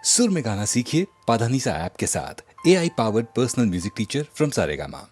सुर में गाना सीखिए पाधानीसा ऐप के साथ। AI powered personal music teacher from Saregama.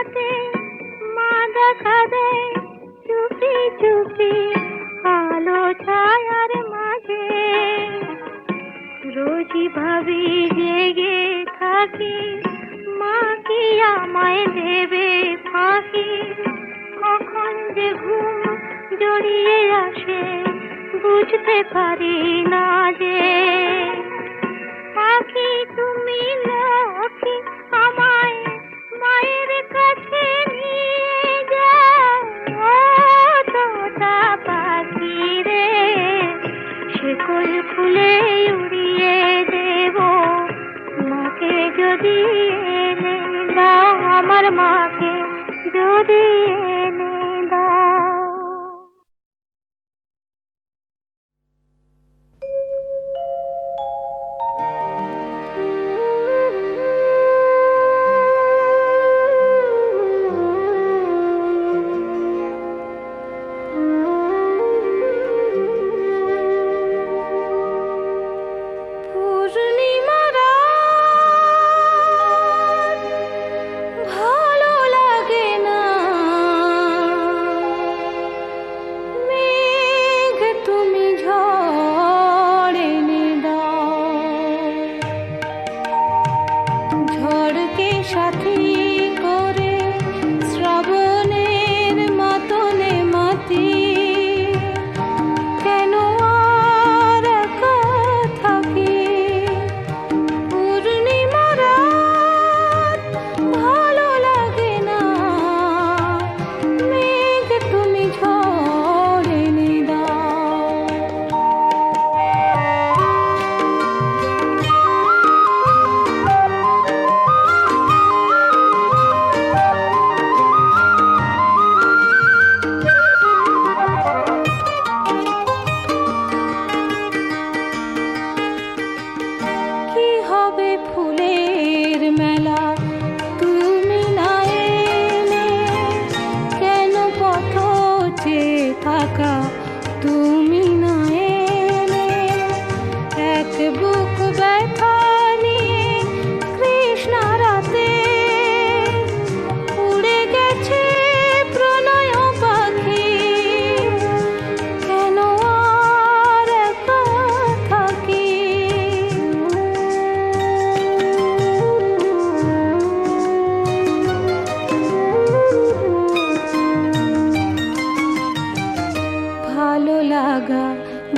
রাতে মা দেখা দেয় চুপি চুপি আলো ছায়ার মাঝে। রোজই ভাবি জেগে থাকি মা কি আমায় দেবে ফাঁকি। কখন যে ঘুম জড়িয়ে আসে বুঝতে পারি না যে। পাখি তুমি লক্ষ্মী আমায় মায়ের কাছে নিয়ে যাও। তোতা পাখি রে শিকল খুলে উড়িয়ে দেব মাকে যদি এনে দাও, আমার মাকে যদি এনে দাও।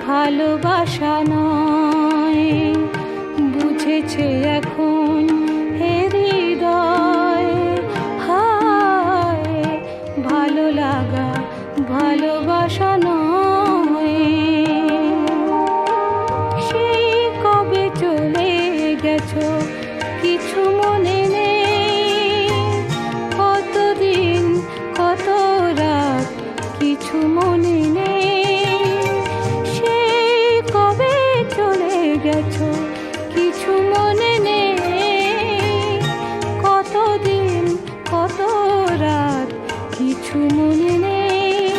ভালোবাসা নয় বুঝেছে এখন হে হৃদয়। হায় ভালো লাগা ভালোবাসা নয়, সেই কবে চলে গেছো কিছু মনে নেই। কতদিন কত রাত কিছু মনে নেই, গেছো কিছু মনে নেই। কতদিন কত রাত কিছু মনে নেই।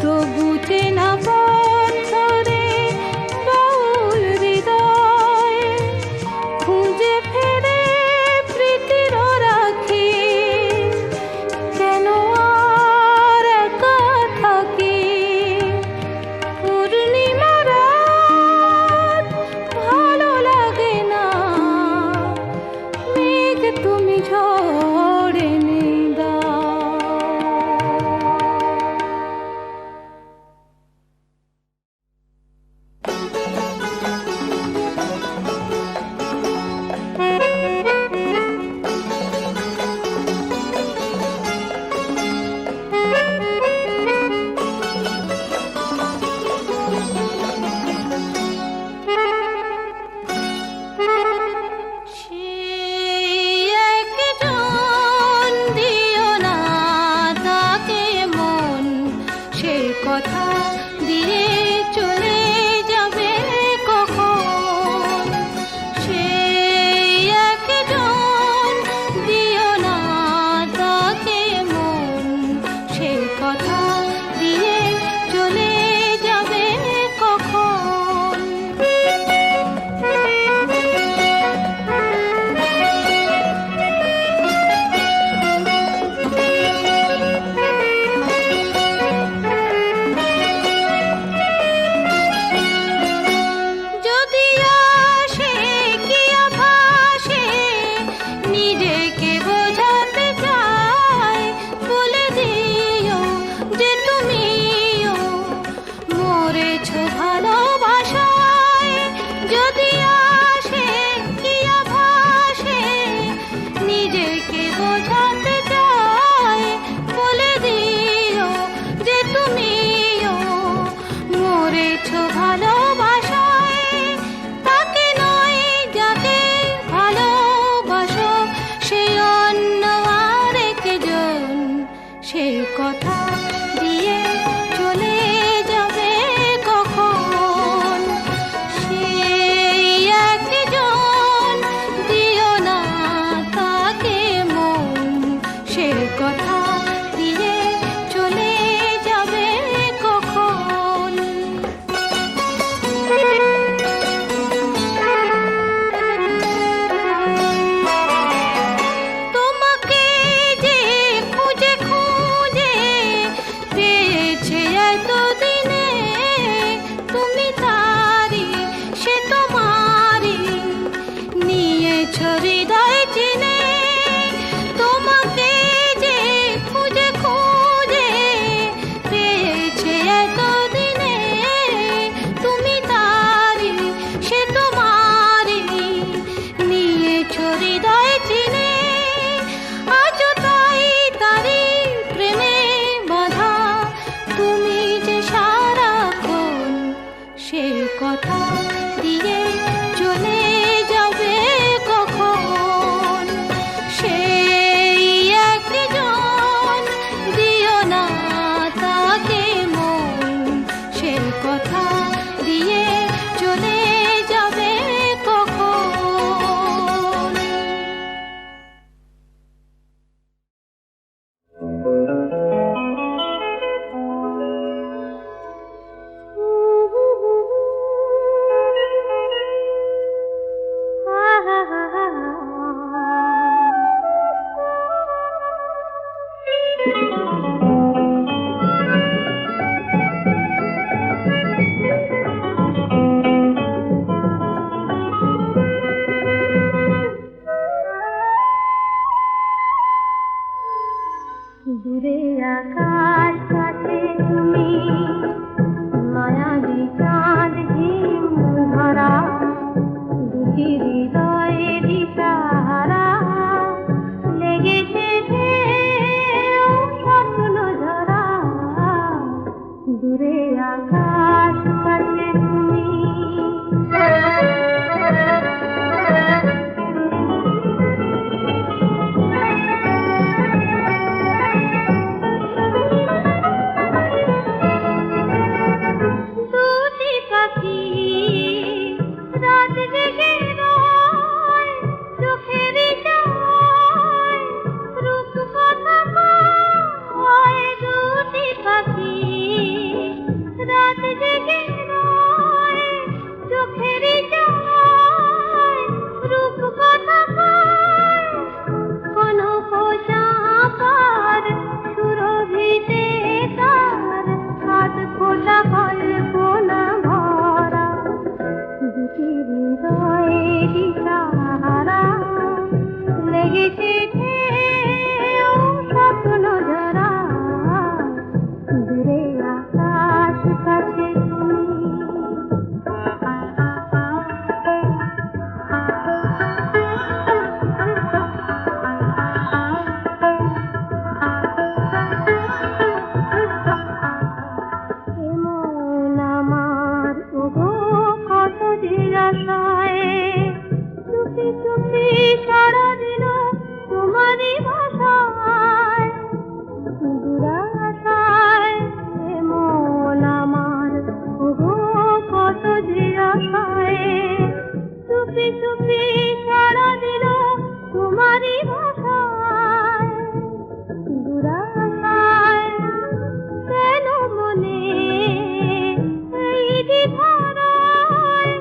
তবু চেনা পথ ধরে বাউল হৃদয় খুঁজে ফেরে নিয়েছো হৃদয় চিনে, তোমাকে যে খুঁজে খুঁজে পেয়েছে এতদিনে, তুমি তারি সে তোমারি নিয়েছো হৃদয় চিনে, আজও তাই তারি প্রেমে বাঁধা, তুমি যে সারাক্ষণ সে কথা দিয়ে চলে যাবে কখন, সেই একজন দিও না তাকে মন, সে কথা দিয়ে চলে যাবে কখন। দূরে আকাশ কাছে তুমি, মায়াবী চাঁদ ঝিম ধরা, দুটি হৃদয়ে দিশাহারা, লেগেছে ঢেউ স্বপ্ন ঝরা, দূরে আকাশ কাছে তুমি। দুটি পাখি রাত জেগে রয়, চোখের ইশারায় রূপ কথা কয়। দুটি পাখি রাত জেগে রয়, চোখের ইশারায় রূপ কথা কয়। কনক চাঁপার সুরভিতে তার হাত ফোটা কল্পনা ভরা, দুটি হৃদয়ে দিশাহারা, লেগেছে ঢেউ স্বপ্ন ঝরা, দূরে আকাশ কাছে তুমি। এমন আমার ওগো কত যে আশায়, চুপি চুপি সাড়া দিল তোমারই ভাষায়, দুরাশায়। এমন আমার ওগো কত যে আশায়, চুপি চুপি সাড়া দিল তোমারই ভাষায়, দুরাশায়। কেন মনে এই দ্বিধারায়,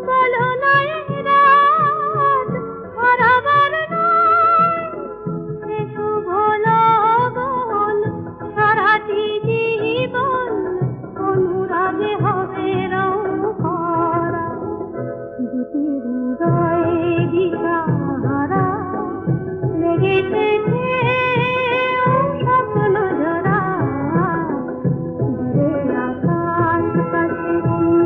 বলো না এই রাত হারাবার নয়, এ শুভ লগন সারাটি জীবন অনুরাগে হবে রং করা, দুটি হৃদয়ে দিশাহারা, লেগেছে ঢেউ স্বপ্ন ঝরা, দূরে আকাশ কাছে তুমি।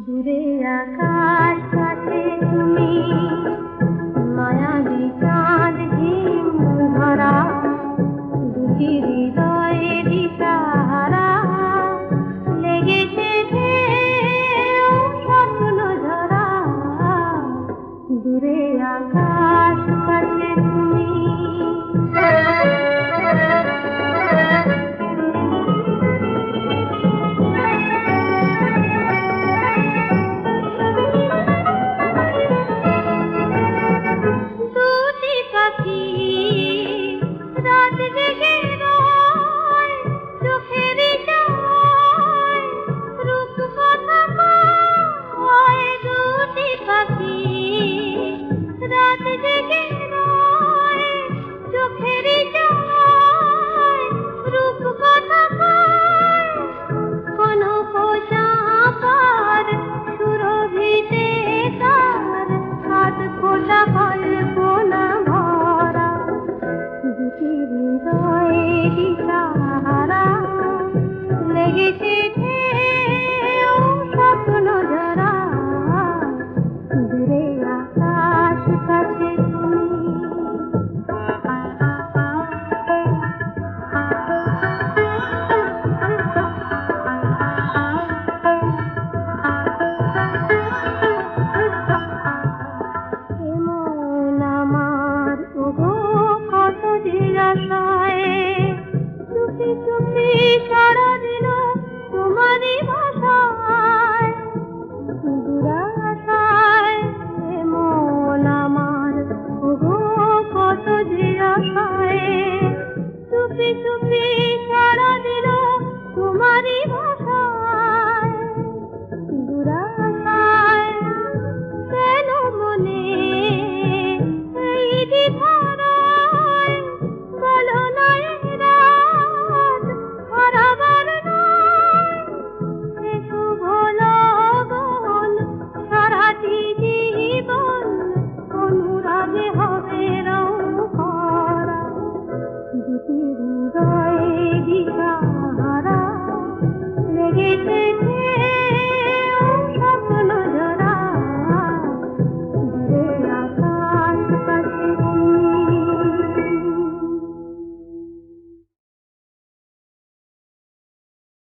দূরে আকাশ কাছে তুমি, মায়াবী চাঁদ ঝিম ধরা, দুটি হৃদয়ে দিশাহারা, লেগেছে ঢেউ স্বপ্ন ঝরা, দূরে আকাশ কাছে তুমি। লেগেছে ঢেউ